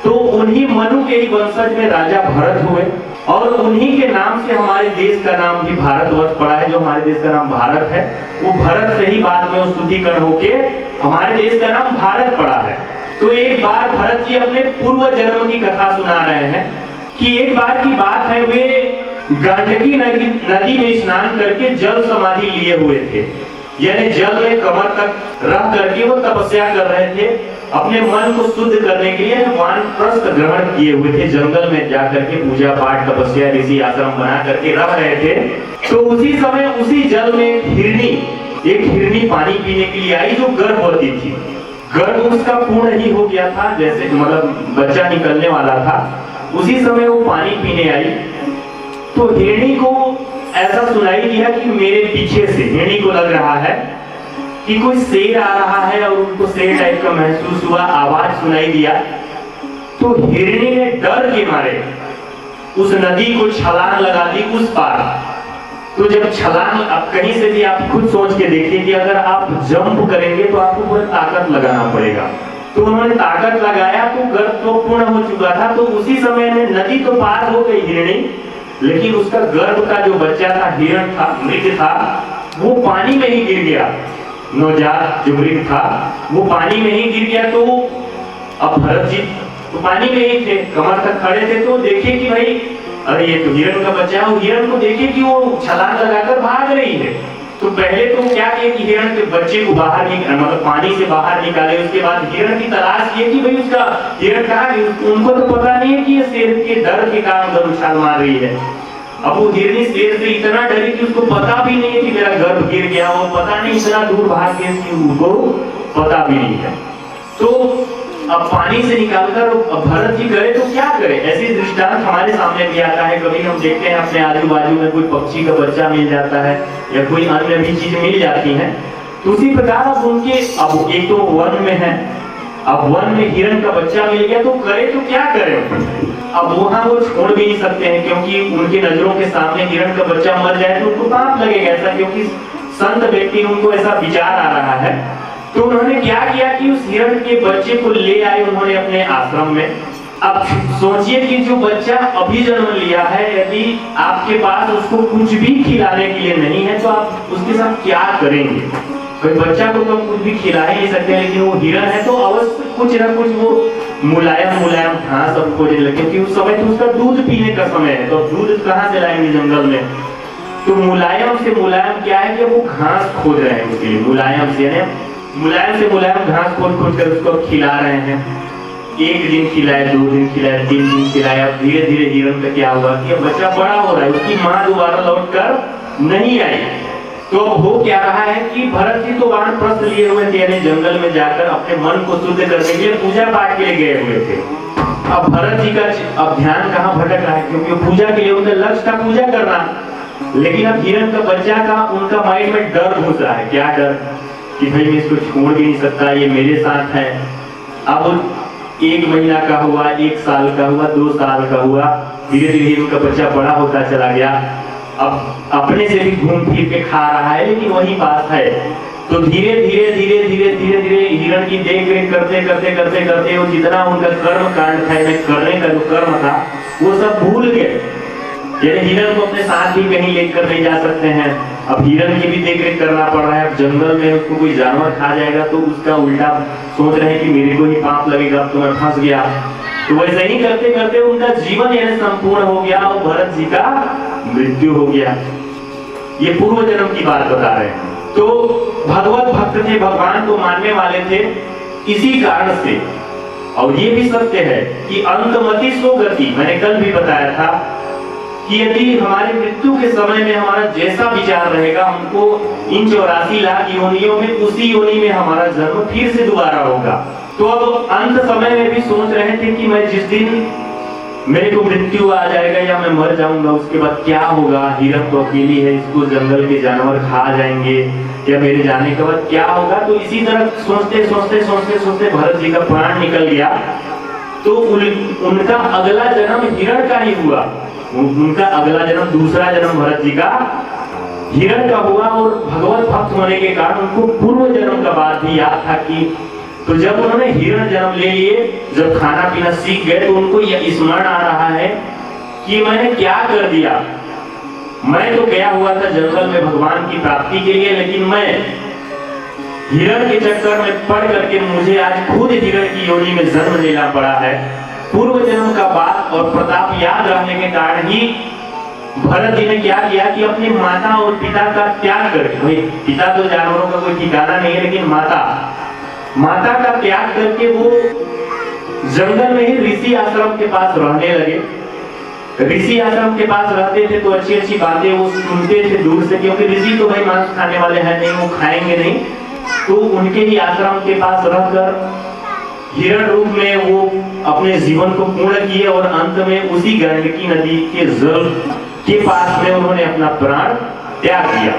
तो उन्हीं मनु के ही वंशज में राजा भरत हुए और उन्हीं के नाम से हमारे देश का नाम भी भारतवर्ष पड़ा है। जो हमारे देश का नाम भारत है वो भरत से ही बाद में स्तुतिकरण होके हमारे देश का नाम भारत पड़ा है। तो एक बार भरत जी अपने पूर्व जन्म की कथा सुना रहे हैं कि एक बार की बात है, वे गंडकी नदी में स्नान करके जल समाधि लिए हुए थे, यानी जल में कमर तक रह करके वो तपस्या कर रहे थे, अपने मन को शुद्ध करने के लिए वानप्रस्थ ग्रहण किए हुए थे, जंगल में जाकर के पूजा पाठ तपस्या ऋषि आश्रम बना करके रह रहे थे। तो उसी समय उसी जल में एक हिरनी पानी पीने के लिए आई जो गर्भवती थी। गर्भ उसका पूर्ण ही हो गया था, जैसे मतलब बच्चा निकलने वाला था। उसी समय वो पानी पीने आई तो हिरनी को ऐसा सुनाई दिया कि मेरे पीछे से, हिरनी को लग रहा है कि कोई शेर आ रहा है और उनको शेर टाइप का महसूस हुआ, आवाज सुनाई दिया। तो हिरनी ने डर के मारे उस नदी को छलांग लगा दी उस पार। तो जब छलांग, अब कहीं से भी आप खुद सोच के देखिए कि अगर आप जंप करेंगे तो आपको पूरा ताकत लगाना पड़ेगा। तो उन्होंने ताकत लगाया तो गर्भ तो पूर्ण हो चुका था। तो उसी समय में नदी तो पार हो गई हिरनी, लेकिन उसका गर्भ का जो बच्चा था, हिरण था, मृग था, वो पानी में ही गिर गया। नवजात जो मृग था वो पानी में ही गिर गया। तो अब भरत जी तो पानी में ही थे, कमर तक खड़े थे। तो देखे कि भाई अरे ये तो हिरण का बच्चा है। हिरण को देखे कि वो छलांग लगाकर भाग रही है। तो पहले तो क्या किया कि हिरण के बच्चे को बाहर मतलब पानी से बाहर निकाले। उसके बाद हिरण की तलाश की कि भाई उसका हिरण कहाँ है। उनको तो पता नहीं है कि ये शेर के डर के कारण उधर उछाल मार रही है। अब वो हिरनी शेर से इतना डरी कि उसको पता भी नहीं है कि मेरा गर्भ गिर गया। वो पता नहीं इतना दूर भाग गया कि उनको पता भी नहीं है। तो अब पानी से निकालकर अब भरत जी करे तो क्या करे। ऐसी दृष्टांत हमारे सामने भी आता है। कभी हम देखते हैं अपने आजू बाजू में कोई पक्षी का बच्चा मिल जाता है या कोई अन्य भी चीज मिल जाती है। तो उसी प्रकार अब उनके, अब एक तो वन में है, अब वन में हिरण का बच्चा मिल गया तो करे तो क्या करे। अब वहां वो छोड़ भी नहीं सकते हैं क्योंकि उनकी नजरों के सामने हिरण का बच्चा मर जाए तो उनको पाप लगेगा ऐसा, क्योंकि संत व्यक्ति उनको ऐसा विचार आ रहा है। तो उन्होंने क्या किया कि उस हिरण के बच्चे को ले आए उन्होंने अपने आश्रम में। अब सोचिए कि जो बच्चा अभी जन्म लिया है, यदि आपके पास उसको कुछ भी खिलाने के लिए नहीं है तो आप उसके साथ क्या करेंगे। कोई बच्चा को तो हम कुछ भी खिला ही नहीं सकते, लेकिन वो हिरण है तो अवश्य कुछ ना कुछ वो मुलायम घास सब खोजने लगे, क्योंकि उस समय तो उसका दूध पीने का समय है। तो दूध कहाँ से लाएंगे जंगल में। तो मुलायम से मुलायम क्या है कि वो घास खोज रहे हैं उसके लिए। मुलायम से मुलायम घास खोज कर उसको खिला रहे हैं। एक दिन खिलाए, 2 दिन खिलाए, 3 दिन खिलाए। अब धीरे धीरे हिरण का क्या हुआ कि बच्चा बड़ा हो रहा है, उसकी माँ दोबारा लौट कर नहीं आई। तो हो क्या रहा है कि भरत जी तो वानप्रस्थ लिए हुए थे, यानी जंगल में जाकर अपने मन को शुद्ध करने के लिए पूजा पाठ के लिए गए हुए थे। अब भरत जी का अब ध्यान कहाँ भटक रहा है, क्योंकि पूजा के लिए उनका लक्ष्य था पूजा करना। लेकिन अब हिरण का बच्चा का उनका माइंड में डर घुस रहा है। क्या डर कि भाई मैं इसको छोड़ भी नहीं सकता, ये मेरे साथ है। अब 1 महीना का हुआ, 1 साल का हुआ, 2 साल का हुआ, धीरे धीरे उनका बच्चा बड़ा होता चला गया। अब अपने से भी घूम फिर के खा रहा है, लेकिन वही बात है। तो धीरे धीरे हिरण की देख रेख करते वो जितना उनका कर्म कांड था, करने का जो कर्म था वो सब भूल गए। यानी हिरण को अपने साथ ही कहीं लेकर नहीं जा सकते हैं। अब हिरण की भी देख रेख करना पड़ रहा है। अब जंगल में उसको कोई जानवर खा जाएगा तो उसका उल्टा सोच रहे हैं कि मेरे को ही पाप लगेगा, अब तो मैं फंस गया। तो वैसे ही करते करते उनका जीवन यानी संपूर्ण हो गया और भरत जी का मृत्यु हो गया। ये पूर्व जन्म की बात बता रहे हैं। तो भगवत भक्त थे, भगवान को मानने वाले थे, इसी कारण से। और ये भी सत्य है कि अंतमति सो गति, मैंने कल भी बताया था कि यदि हमारे मृत्यु के समय में हमारा जैसा विचार रहेगा, हमको इन 84 लाख योनियों में उसी योनि में हमारा जन्म फिर से दोबारा होगा। तो अब अंत समय में भी सोच रहे थे कि मैं जिस दिन मेरे को मृत्यु आ जाएगा या मैं मर जाऊंगा उसके बाद क्या होगा। हिरण तो अकेली है, इसको जंगल के जानवर खा जाएंगे, या मेरे जाने के बाद क्या होगा। तो इसी तरह सोचते भरत जी का प्राण निकल गया। तो उनका अगला जन्म हिरण का ही हुआ। उनका अगला जन्म, दूसरा जन्म भरत जी का हिरण का हुआ। और भगवत भक्त होने के कारण उनको पूर्व जन्म का बात भी याद था कि तो जब उन्होंने हिरण जन्म ले लिए, जब खाना पीना सीख गए, तो उनको यह स्मरण आ रहा है कि मैंने क्या कर दिया। मैं तो गया हुआ था जंगल में भगवान की प्राप्ति के लिए, लेकिन मैं हिरण के चक्कर में पड़ करके मुझे आज खुद हिरण की योनि में जन्म लेना पड़ा है। पूर्व जन्म का बात और प्रताप याद रहने के कारण ही भरत जी ने क्या किया कि अपनी माता और पिता का त्याग करके, भाई पिता तो जानवरों का कोई ठिकाना नहीं है, लेकिन माता का त्याग करके वो जंगल में ही ऋषि आश्रम के पास रहने लगे। ऋषि आश्रम के पास रहते थे तो अच्छी अच्छी बातें वो सुनते थे दूर से, क्योंकि ऋषि तो भाई मांस खाने वाले हैं नहीं, वो खाएंगे नहीं। तो उनके ही आश्रम के पास रहकर हिरण रूप में वो अपने जीवन को पूर्ण किए और अंत में उसी गंडकी नदी के जल के पास में उन्होंने अपना प्राण त्याग किया।